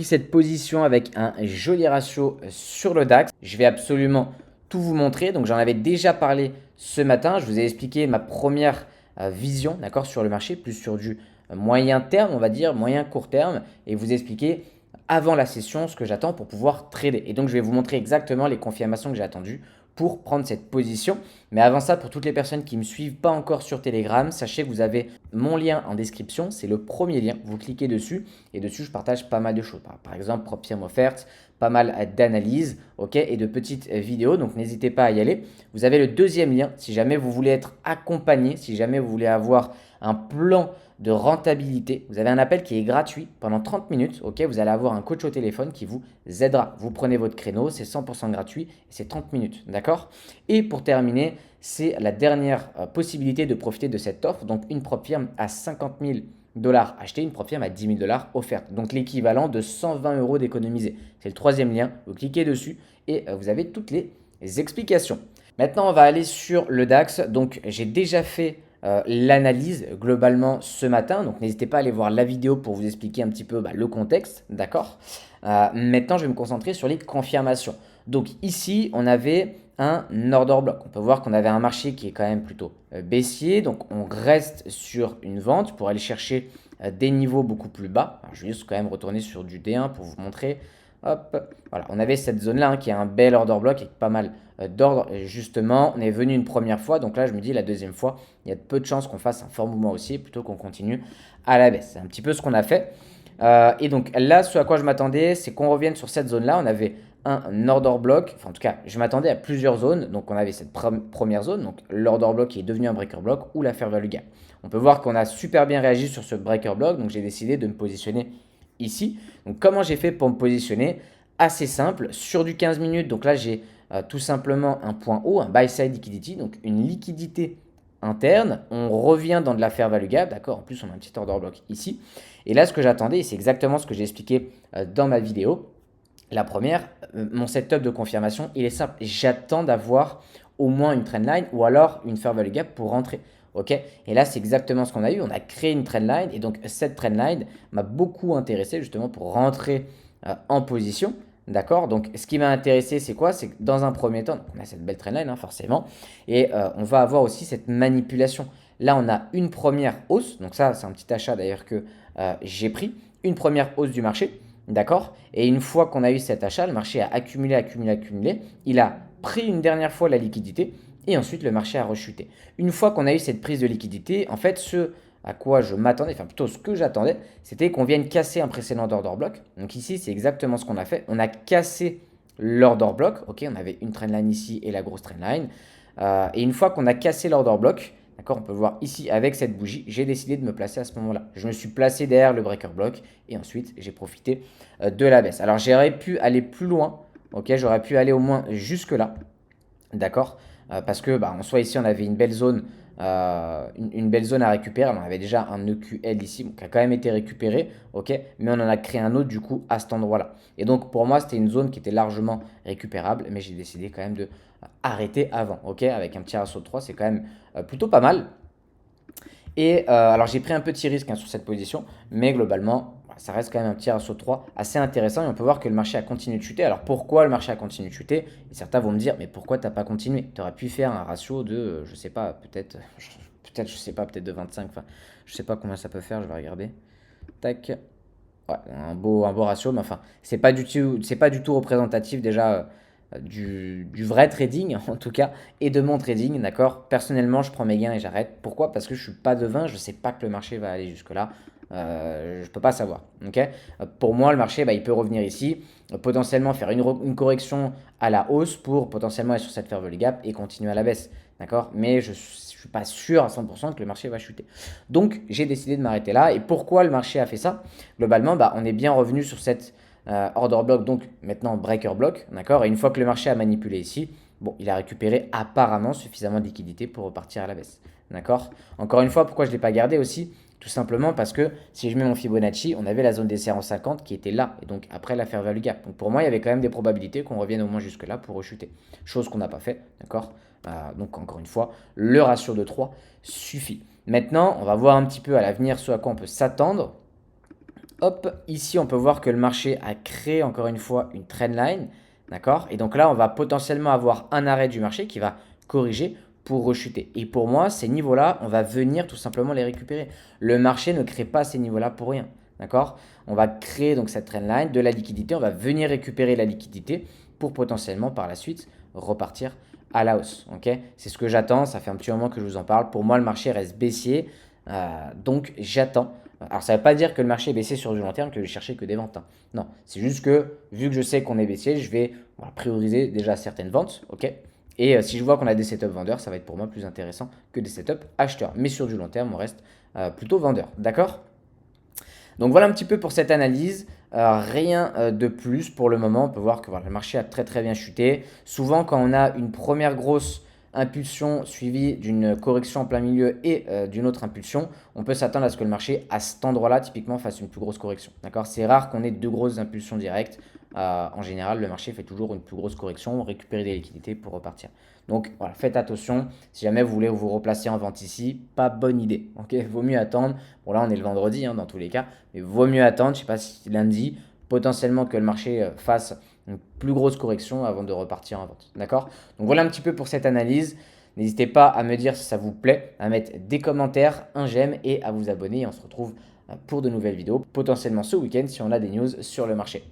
pris cette position avec un joli ratio sur le DAX. Je vais absolument tout vous montrer. Donc j'en avais déjà parlé ce matin. Je vous ai expliqué ma première vision, d'accord, sur le marché, plus sur du moyen terme, on va dire, moyen court terme, et vous expliquer avant la session ce que j'attends pour pouvoir trader. Et donc je vais vous montrer exactement les confirmations que j'ai attendues pour prendre cette position. Mais avant ça, pour toutes les personnes qui ne me suivent pas encore sur Telegram, sachez que vous avez mon lien en description. C'est le premier lien. Vous cliquez dessus et dessus, je partage pas mal de choses. Par exemple, propre firme offerte, pas mal d'analyses, ok, et de petites vidéos. Donc n'hésitez pas à y aller. Vous avez le deuxième lien si jamais vous voulez être accompagné, si jamais vous voulez avoir un plan de rentabilité. Vous avez un appel qui est gratuit pendant 30 minutes. Ok, vous allez avoir un coach au téléphone qui vous aidera. Vous prenez votre créneau, c'est 100% gratuit et c'est 30 minutes. D'accord? Et pour terminer, c'est la dernière possibilité de profiter de cette offre. Donc une propre firme à 50 000 dollars acheté, une propre firme à 10 000 dollars offerte. Donc l'équivalent de 120 euros d'économiser. C'est le troisième lien. Vous cliquez dessus et vous avez toutes les explications. Maintenant, on va aller sur le DAX. Donc j'ai déjà fait l'analyse globalement ce matin. Donc n'hésitez pas à aller voir la vidéo pour vous expliquer un petit peu le contexte. D'accord. Maintenant, je vais me concentrer sur les confirmations. Donc ici, on avait un order block. On peut voir qu'on avait un marché qui est quand même plutôt baissier. Donc on reste sur une vente pour aller chercher des niveaux beaucoup plus bas. Alors, je vais juste quand même retourner sur du D1 pour vous montrer. Hop, voilà, on avait cette zone-là qui est un bel order block avec pas mal d'ordre. Justement, on est venu une première fois. Donc là, je me dis la deuxième fois, il y a peu de chances qu'on fasse un fort mouvement haussier plutôt qu'on continue à la baisse. C'est un petit peu ce qu'on a fait. Et donc là, ce à quoi je m'attendais, c'est qu'on revienne sur cette zone-là. On avait un order block, enfin en tout cas, je m'attendais à plusieurs zones. Donc on avait cette première zone, donc l'order block qui est devenu un breaker block ou la fair value gap. On peut voir qu'on a super bien réagi sur ce breaker block, donc j'ai décidé de me positionner ici. Donc comment j'ai fait pour me positionner? Assez simple, sur du 15 minutes, donc là j'ai tout simplement un point haut, un buy side liquidity, donc une liquidité interne. On revient dans de la fair value gap, d'accord? En plus, on a un petit order block ici. Et là, ce que j'attendais, et c'est exactement ce que j'ai expliqué dans ma vidéo, la première, mon setup de confirmation, il est simple. J'attends d'avoir au moins une trendline ou alors une fair value gap pour rentrer. Ok? Et là, c'est exactement ce qu'on a eu. On a créé une trendline et donc cette trendline m'a beaucoup intéressé justement pour rentrer en position. D'accord? Donc, ce qui m'a intéressé, c'est quoi? C'est que dans un premier temps, on a cette belle trendline, hein, forcément, et on va avoir aussi cette manipulation. Là, on a une première hausse. Donc, ça, c'est un petit achat d'ailleurs que j'ai pris. Une première hausse du marché. D'accord? Et une fois qu'on a eu cet achat, le marché a accumulé, accumulé, accumulé. Il a pris une dernière fois la liquidité et ensuite le marché a rechuté. Une fois qu'on a eu cette prise de liquidité, en fait, ce à quoi je m'attendais, enfin plutôt ce que j'attendais, c'était qu'on vienne casser un précédent order block. Donc ici, c'est exactement ce qu'on a fait. On a cassé l'order block. Ok, on avait une trendline ici et la grosse trendline. Et une fois qu'on a cassé l'order block, d'accord, on peut voir ici avec cette bougie, j'ai décidé de me placer à ce moment-là. Je me suis placé derrière le breaker block et ensuite j'ai profité de la baisse. Alors j'aurais pu aller plus loin, ok, j'aurais pu aller au moins jusque là, d'accord, parce que en soi ici on avait une belle zone, une belle zone à récupérer. On avait déjà un EQL ici qui a quand même été récupéré, ok, mais on en a créé un autre du coup à cet endroit-là. Et donc pour moi c'était une zone qui était largement récupérable, mais j'ai décidé quand même de arrêter avant, ok, avec un petit ratio de 3, c'est quand même plutôt pas mal. Et alors j'ai pris un petit risque sur cette position, mais globalement, ça reste quand même un petit ratio de 3 assez intéressant et on peut voir que le marché a continué de chuter. Alors pourquoi le marché a continué de chuter? Et certains vont me dire, mais pourquoi tu n'as pas continué? Tu aurais pu faire un ratio de, je sais pas, peut-être, je sais pas, peut-être de 25, enfin, je sais pas combien ça peut faire, je vais regarder. Tac. Ouais, un beau ratio, mais enfin, c'est pas du tout représentatif déjà du vrai trading, en tout cas, et de mon trading, d'accord? Personnellement, je prends mes gains et j'arrête. Pourquoi? Parce que je suis pas devin, je sais pas que le marché va aller jusque-là. Je peux pas savoir, ok? Pour moi, le marché, il peut revenir ici, potentiellement faire une correction à la hausse pour potentiellement être sur cette fair value gap et continuer à la baisse, d'accord? Mais je suis pas sûr à 100% que le marché va chuter. Donc, j'ai décidé de m'arrêter là. Et pourquoi le marché a fait ça? Globalement, on est bien revenu sur cette order block, donc maintenant breaker block, d'accord? Et une fois que le marché a manipulé ici, bon, il a récupéré apparemment suffisamment de liquidité pour repartir à la baisse, d'accord? Encore une fois, pourquoi je ne l'ai pas gardé aussi? Tout simplement parce que si je mets mon Fibonacci, on avait la zone des serres en 50 qui était là, et donc après la fair value gap. Donc pour moi, il y avait quand même des probabilités qu'on revienne au moins jusque là pour rechuter, chose qu'on n'a pas fait, d'accord? Donc encore une fois, le ratio de 3 suffit. Maintenant, on va voir un petit peu à l'avenir ce à quoi on peut s'attendre. Hop, ici, on peut voir que le marché a créé encore une fois une trendline, d'accord? Et donc là, on va potentiellement avoir un arrêt du marché qui va corriger pour rechuter. Et pour moi, ces niveaux-là, on va venir tout simplement les récupérer. Le marché ne crée pas ces niveaux-là pour rien, d'accord? On va créer donc cette trendline, de la liquidité, on va venir récupérer la liquidité pour potentiellement par la suite repartir à la hausse, ok? C'est ce que j'attends, ça fait un petit moment que je vous en parle. Pour moi, le marché reste baissier, donc j'attends. Alors, ça ne veut pas dire que le marché est baissier sur du long terme, que je vais chercher que des ventes, hein. Non, c'est juste que, vu que je sais qu'on est baissier, je vais prioriser déjà certaines ventes, ok? Et si je vois qu'on a des setups vendeurs, ça va être pour moi plus intéressant que des setups acheteurs. Mais sur du long terme, on reste plutôt vendeur, d'accord? Donc voilà un petit peu pour cette analyse. Rien de plus pour le moment. On peut voir que voilà, le marché a très très bien chuté. Souvent, quand on a une première grosse impulsion suivie d'une correction en plein milieu et d'une autre impulsion, on peut s'attendre à ce que le marché, à cet endroit-là, typiquement, fasse une plus grosse correction. D'accord? C'est rare qu'on ait deux grosses impulsions directes. En général, le marché fait toujours une plus grosse correction, récupérer des liquidités pour repartir. Donc voilà, faites attention. Si jamais vous voulez vous replacer en vente ici, pas bonne idée. Ok, vaut mieux attendre. Bon là, on est le vendredi hein, dans tous les cas, mais vaut mieux attendre. Je sais pas si lundi, potentiellement que le marché fasse une plus grosse correction avant de repartir en vente. D'accord? Donc voilà un petit peu pour cette analyse. N'hésitez pas à me dire si ça vous plaît, à mettre des commentaires, un j'aime et à vous abonner. Et on se retrouve pour de nouvelles vidéos, potentiellement ce week-end si on a des news sur le marché.